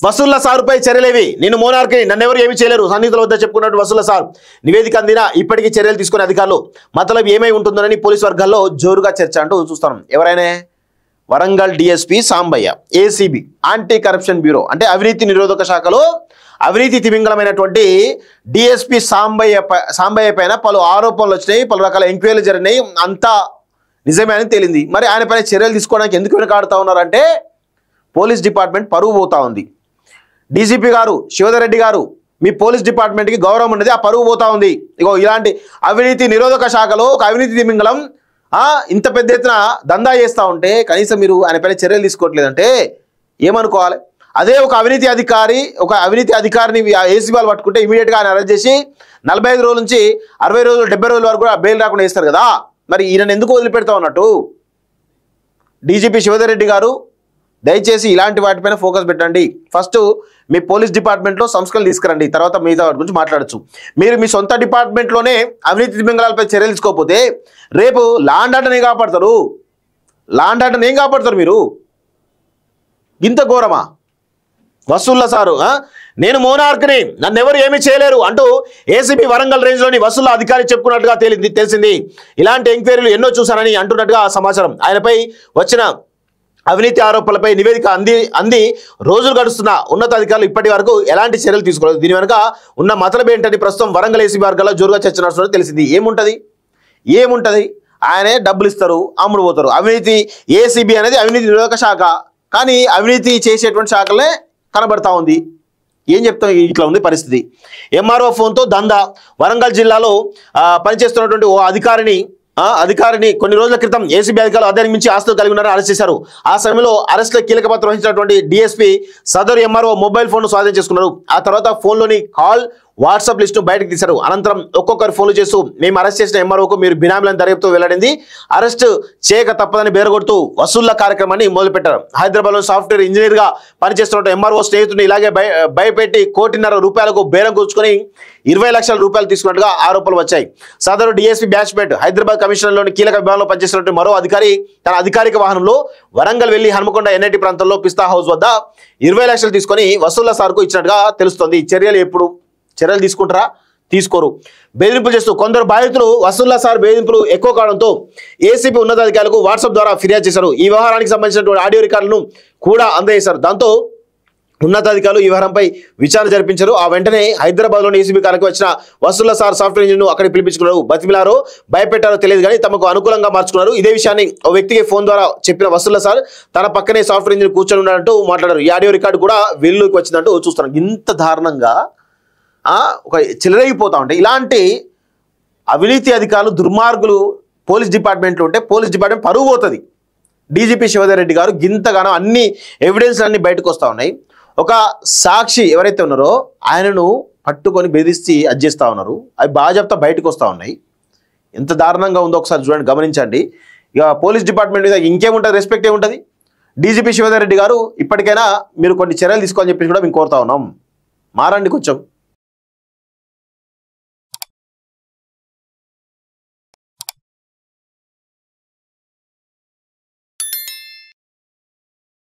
వసూళ్ల సారుపై చర్యలేవి, నేను మోనార్కి నన్నెవరు ఏమీ చేయలేరు, సన్నిహితుల వద్ద చెప్పుకున్నట్టు వసూళ్ల సార్ నివేదిక అందినా ఇప్పటికీ చర్యలు తీసుకునే అధికారులు. మతలబ్ ఏమై ఉంటుందోనని పోలీసు వర్గాల్లో జోరుగా చర్చ అంటూ చూస్తాం. ఎవరైనా Warangal DSP Sambaiah, ACB anti corruption bureau అంటే అవినీతి నిరోధక శాఖలో అవినీతి తిమింగళమైనటువంటి డిఎస్పీ సాంబయ్య పైన పలు ఆరోపణలు వచ్చినాయి, పలు రకాల ఎంక్వైరీలు జరిగినాయి, అంతా నిజమే అని తేలింది. మరి ఆయన పైన చర్యలు తీసుకోవడానికి ఎందుకు వెనకాడుతూ ఉన్నారంటే పోలీస్ డిపార్ట్మెంట్ పరువు పోతా ఉంది. డీజీపీ గారు శివధర్ రెడ్డి గారు, మీ పోలీస్ డిపార్ట్మెంట్కి గౌరవం ఉన్నది, ఆ పరువు పోతా ఉంది. ఇగో ఇలాంటి అవినీతి నిరోధక శాఖలో ఒక అవినీతి తిమింగళం ఇంత పెద్ద ఎత్తున దందా చేస్తూ ఉంటే కనీసం మీరు ఆయన పైన చర్యలు తీసుకోవట్లేదంటే ఏమనుకోవాలి? అదే ఒక అవినీతి అధికారిని ఏసీబీ వాళ్ళు పట్టుకుంటే ఇమీడియట్గా ఆయన అరెస్ట్ చేసి 45 రోజుల నుంచి 60 రోజులు 70 రోజుల వరకు కూడా బెయిల్ రాకుండా వేస్తారు కదా. మరి ఈయన ఎందుకు వదిలిపెడతా ఉన్నట్టు? డీజీపీ శివధర్ రెడ్డి గారు దయచేసి ఇలాంటి వాటిపైన ఫోకస్ పెట్టండి. ఫస్ట్ మీ పోలీస్ డిపార్ట్మెంట్లో సంస్కరణలు తీసుకురండి, తర్వాత మిగతా వాటి గురించి మాట్లాడచ్చు. మీరు మీ సొంత డిపార్ట్మెంట్లోనే అవినీతి తిమింగళాలపై చర్యలు తీసుకోకపోతే రేపు లాండ్ ఆర్డర్ని ఏం కాపాడతారు మీరు? ఇంత ఘోరమా? వసూళ్ల సారు నేను మోనార్క్ని నన్నెవరు ఏమీ చేయలేరు అంటూ ఏసీబీ వరంగల్ రేంజ్లోని వసూళ్ల అధికారి చెప్పుకున్నట్టుగా తెలిసింది. ఇలాంటి ఎంక్వైరీలు ఎన్నో చూశానని అంటున్నట్టుగా సమాచారం. ఆయనపై వచ్చిన అవినీతి ఆరోపణలపై నివేదిక అంది రోజులు గడుస్తున్న ఉన్నతాధికారులు ఇప్పటి వరకు ఎలాంటి చర్యలు తీసుకోలేదు. దీని వెనుక ఉన్న మతలబ్ ఏంటని ప్రస్తుతం వరంగల్ ఏసీబీ వర్గాల్లో జోరుగా చర్చ నడుస్తున్నట్టు తెలిసింది. ఏముంటది ఆయనే డబ్బులు ఇస్తారు, అమ్ముడు పోతారు. అవినీతి ఏసీబీ అనేది అవినీతి నిరోధక శాఖ, కానీ అవినీతి చేసేటువంటి శాఖలే కనబడతా ఉంది. ఏం చెప్తాం? ఇట్లా ఉంది పరిస్థితి. ఎంఆర్ఓ ఫోన్తో దందా. వరంగల్ జిల్లాలో పనిచేస్తున్నటువంటి ఓ అధికారిని కొన్ని రోజుల క్రితం ఏసీబీ అధికారులు అధ్యయనం మించి ఆస్తులు కలిగి ఉన్నారని అరెస్ట్ చేశారు. ఆ సమయంలో అరెస్ట్లో కీలక పాత్ర వహించినటువంటి డిఎస్పీ సదరు ఎంఆర్ఓ మొబైల్ ఫోన్ను స్వాధీనం చేసుకున్నారు. ఆ తర్వాత ఫోన్లోని కాల్ వాట్సాప్ లిస్టును బయటకు తీశారు. అనంతరం ఒక్కొక్కరు ఫోన్లు చేస్తూ మేము అరెస్ట్ చేసిన ఎంఆర్ఓకు మీరు బినామీలను దర్యాప్తు వెల్లడింది, అరెస్ట్ చేయక తప్పదని బేరగొడుతూ వసూళ్ల కార్యక్రమాన్ని మొదలుపెట్టారు. హైదరాబాద్లో సాఫ్ట్వేర్ ఇంజనీర్గా పనిచేస్తున్న ఎంఆర్ఓ స్నేహితుడిని ఇలాగే భయపెట్టి ₹1.5 బేరం కూర్చుకొని 20 లక్షల రూపాయలు తీసుకున్నట్టుగా ఆరోపణలు వచ్చాయి. సదరు డిఎస్పీ బ్యాచ్మేట్ హైదరాబాద్ కమిషనర్లోని కీలక విభాగంలో పనిచేస్తున్నట్టు మరో అధికారి తన అధికారిక వాహనంలో వరంగల్ వెళ్లి హనుమకొండ ఎన్ఐటి ప్రాంతంలో పిస్తా హౌస్ వద్ద 20 లక్షలు తీసుకొని వసూళ్ల సార్కు ఇచ్చినట్టుగా తెలుస్తోంది. చర్యలు తీసుకుంటారా? తీసుకోరు. బెదిరింపులు చేస్తూ కొందరు బాధితులు వసూళ్ల సార్ బెదిరింపులు ఎక్కువ కావడంతో ఏసీబీ ఉన్నతాధికారులకు వాట్సాప్ ద్వారా ఫిర్యాదు చేశారు. ఈ వ్యవహారానికి సంబంధించినటువంటి ఆడియో రికార్డులను కూడా అందజేశారు. దాంతో ఉన్నతాధికారులు ఈ వ్యవహారంపై విచారణ జరిపించారు. ఆ వెంటనే హైదరాబాద్లోని ఏసీబీ కార్యాలయానికి వచ్చిన వసూళ్ల సార్ సాఫ్ట్వేర్ ఇంజనీర్ను అక్కడికి పిలిపించుకున్నారు. బతిమిలారో భయపెట్టారో తెలియదు కానీ తమకు అనుకూలంగా మార్చుకున్నారు. ఇదే విషయాన్ని ఓ వ్యక్తికి ఫోన్ ద్వారా చెప్పిన వసూళ్ల సార్ తన పక్కనే సాఫ్ట్వేర్ ఇంజనీర్ కూర్చొని ఉన్నాడంటూ మాట్లాడారు. ఈ ఆడియో రికార్డు కూడా వెలుగులోకి వచ్చిందంటూ చూస్తున్నాం. ఇంత దారుణంగా ఒక చెలరేగిపోతా ఉంటాయి ఇలాంటి అవినీతి అధికారులు, దుర్మార్గులు పోలీస్ డిపార్ట్మెంట్లో ఉంటే పోలీస్ డిపార్ట్మెంట్ పరువు పోతుంది. డీజీపీ శివధర్ రెడ్డి గారు గింతగానో అన్ని ఎవిడెన్స్ అన్ని బయటకు వస్తూ ఉన్నాయి. ఒక సాక్షి ఎవరైతే ఉన్నారో ఆయనను పట్టుకొని బెదిరించి అడ్జేస్తూ ఉన్నారు. అవి బాజాప్తా బయటకు వస్తూ ఉన్నాయి. ఎంత దారుణంగా ఉందో ఒకసారి చూడండి, గమనించండి. ఇక పోలీస్ డిపార్ట్మెంట్ మీద ఇంకేముంటుంది, రెస్పెక్ట్ ఏముంటుంది? డీజీపీ శివధర్ రెడ్డి గారు ఇప్పటికైనా మీరు కొన్ని చర్యలు తీసుకోవాలని చెప్పి కూడా మేము కోరుతా ఉన్నాం. మారండి కొంచెం.